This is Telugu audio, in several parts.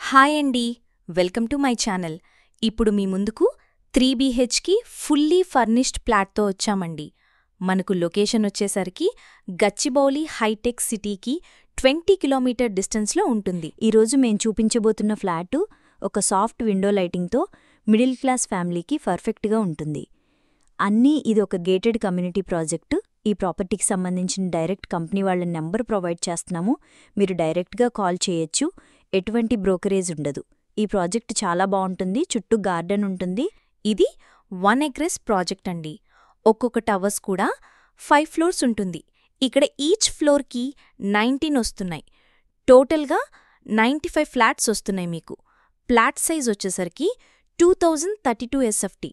హాయ్ అండి, వెల్కమ్ టు మై ఛానల్. ఇప్పుడు మీ ముందుకు 3BHకి ఫుల్లీ ఫర్నిష్డ్ ఫ్లాట్తో వచ్చామండి. మనకు లొకేషన్ వచ్చేసరికి గచ్చిబౌలి హైటెక్ సిటీకి 20 కిలోమీటర్ డిస్టెన్స్లో ఉంటుంది. ఈరోజు మేం చూపించబోతున్న ఫ్లాటు ఒక సాఫ్ట్ విండో లైటింగ్తో మిడిల్ క్లాస్ ఫ్యామిలీకి పర్ఫెక్ట్గా ఉంటుంది. ఇది ఒక గేటెడ్ కమ్యూనిటీ ప్రాజెక్టు. ఈ ప్రాపర్టీకి సంబంధించిన డైరెక్ట్ కంపెనీ వాళ్ళ నెంబర్ ప్రొవైడ్ చేస్తున్నాము. మీరు డైరెక్ట్గా కాల్ చేయొచ్చు. ఎటువంటి బ్రోకరేజ్ ఉండదు. ఈ ప్రాజెక్ట్ చాలా బాగుంటుంది. చుట్టూ గార్డెన్ ఉంటుంది. ఇది 1 acres ప్రాజెక్ట్ అండి. ఒక్కొక్క టవర్స్ కూడా 5 floors ఉంటుంది. ఇక్కడ ఈచ్ ఫ్లోర్కి 19 వస్తున్నాయి. టోటల్గా 95 ఫ్లాట్స్ వస్తున్నాయి మీకు. ఫ్లాట్ సైజ్ వచ్చేసరికి 2032 SFT.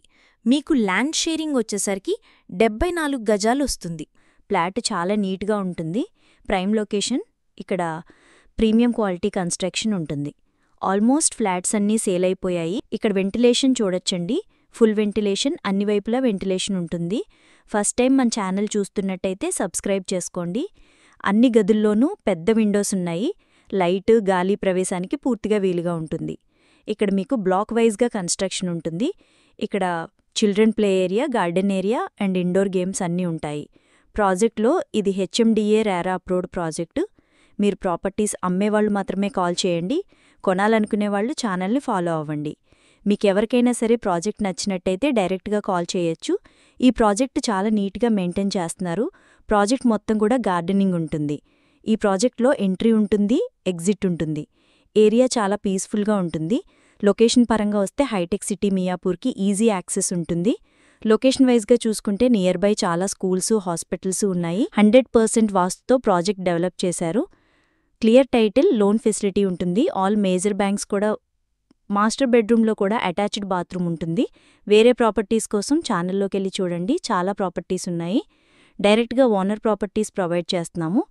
మీకు ల్యాండ్ షేరింగ్ వచ్చేసరికి 74 గజాలు వస్తుంది. ఫ్లాట్ చాలా నీట్గా ఉంటుంది. Prime location. ఇక్కడ ప్రీమియం క్వాలిటీ కన్స్ట్రక్షన్ ఉంటుంది. ఆల్మోస్ట్ ఫ్లాట్స్ అన్నీ సేల్ అయిపోయాయి. ఇక్కడ వెంటిలేషన్ చూడొచ్చండి. ఫుల్ వెంటిలేషన్, అన్ని వైపులా వెంటిలేషన్ ఉంటుంది. ఫస్ట్ టైం మన ఛానల్ చూస్తున్నట్టయితే సబ్స్క్రైబ్ చేసుకోండి. అన్ని గదుల్లోనూ పెద్ద విండోస్ ఉన్నాయి. లైట్, గాలి ప్రవేశానికి పూర్తిగా వీలుగా ఉంటుంది. ఇక్కడ మీకు బ్లాక్ వైజ్గా కన్స్ట్రక్షన్ ఉంటుంది. ఇక్కడ children play area, garden area and indoor games అన్నీ ఉంటాయి. ప్రాజెక్ట్లో ఇది HMDA RERA అప్రూవ్డ్ ప్రాజెక్టు. మీరు ప్రాపర్టీస్ అమ్మేవాళ్ళు మాత్రమే కాల్ చేయండి. కొనాలనుకునేవాళ్ళు ఛానల్ని ఫాలో అవ్వండి. మీకెవరికైనా సరే ప్రాజెక్ట్ నచ్చినట్టయితే డైరెక్ట్గా కాల్ చేయొచ్చు. ఈ ప్రాజెక్ట్ చాలా నీట్గా మెయింటైన్ చేస్తున్నారు. ప్రాజెక్ట్ మొత్తం కూడా గార్డెనింగ్ ఉంటుంది. ఈ ప్రాజెక్ట్లో ఎంట్రీ ఉంటుంది, ఎగ్జిట్ ఉంటుంది. ఏరియా చాలా పీస్ఫుల్గా ఉంటుంది. లొకేషన్ పరంగా వస్తే హైటెక్ సిటీ మియాపూర్కి ఈజీ యాక్సెస్ ఉంటుంది. లొకేషన్ వైజ్గా చూసుకుంటే నియర్ బై చాలా స్కూల్స్, హాస్పిటల్స్ ఉన్నాయి. 100% వాస్తుతో ప్రాజెక్ట్ డెవలప్ చేశారు. క్లియర్ టైటిల్, లోన్ ఫెసిలిటీ ఉంటుంది. ఆల్ మేజర్ బ్యాంక్స్ కూడా. మాస్టర్ బెడ్రూమ్లో కూడా అటాచ్డ్ బాత్రూమ్ ఉంటుంది. వేరే ప్రాపర్టీస్ కోసం ఛానల్లోకెళ్ళి చూడండి, చాలా ప్రాపర్టీస్ ఉన్నాయి. డైరెక్ట్గా ఓనర్ ప్రాపర్టీస్ ప్రొవైడ్ చేస్తున్నాము.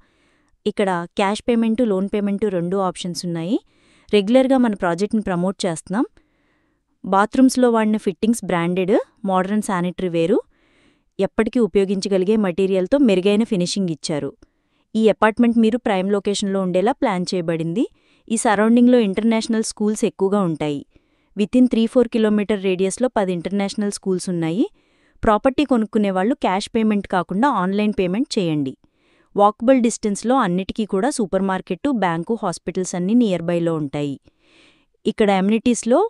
ఇక్కడ cash payment, loan payment 2 options ఉన్నాయి. రెగ్యులర్గా మన ప్రాజెక్ట్ని ప్రమోట్ చేస్తున్నాం. బాత్రూమ్స్లో వాడిన ఫిట్టింగ్స్ బ్రాండెడ్, మోడర్న్ శానిటరీ వేరు, ఎప్పటికీ ఉపయోగించగలిగే మెటీరియల్తో మెరుగైన ఫినిషింగ్ ఇచ్చారు. ఈ అపార్ట్మెంట్ మీరు ప్రైమ్ లొకేషన్లో ఉండేలా ప్లాన్ చేయబడింది. ఈ సరౌండింగ్లో ఇంటర్నేషనల్ స్కూల్స్ ఎక్కువగా ఉంటాయి. వితిన్ 3-4 కిలోమీటర్ రేడియస్లో 10 ఇంటర్నేషనల్ స్కూల్స్ ఉన్నాయి. ప్రాపర్టీ కొనుక్కునేవాళ్లు క్యాష్ పేమెంట్ కాకుండా ఆన్లైన్ పేమెంట్ చేయండి. వాకబుల్ డిస్టెన్స్లో అన్నిటికీ కూడా సూపర్ మార్కెట్టు, బ్యాంకు, హాస్పిటల్స్ అన్నీ నియర్ బైలో ఉంటాయి. ఇక్కడ అమ్యూనిటీస్లో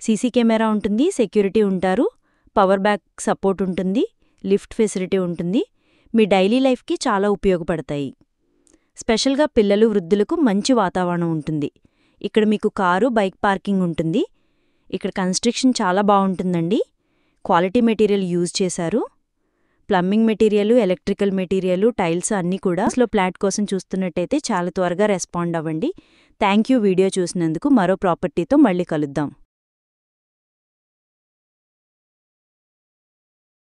సీసీ కెమెరా ఉంటుంది, సెక్యూరిటీ ఉంటారు, పవర్ బ్యాక్ సపోర్ట్ ఉంటుంది, లిఫ్ట్ ఫెసిలిటీ ఉంటుంది. మీ డైలీ లైఫ్కి చాలా ఉపయోగపడతాయి. స్పెషల్గా పిల్లలు, వృద్ధులకు మంచి వాతావరణం ఉంటుంది. ఇక్కడ మీకు కారు, బైక్ పార్కింగ్ ఉంటుంది. ఇక్కడ కన్స్ట్రక్షన్ చాలా బాగుంటుందండి. క్వాలిటీ మెటీరియల్ యూజ్ చేశారు. Plumbing material, electrical material, tiles అన్నీ కూడా. ఫ్లాట్ కోసం చూస్తున్నట్టయితే చాలా త్వరగా రెస్పాండ్ అవ్వండి. థ్యాంక్ యూ వీడియో చూసినందుకు. మరో ప్రాపర్టీతో మళ్ళీ కలుద్దాం.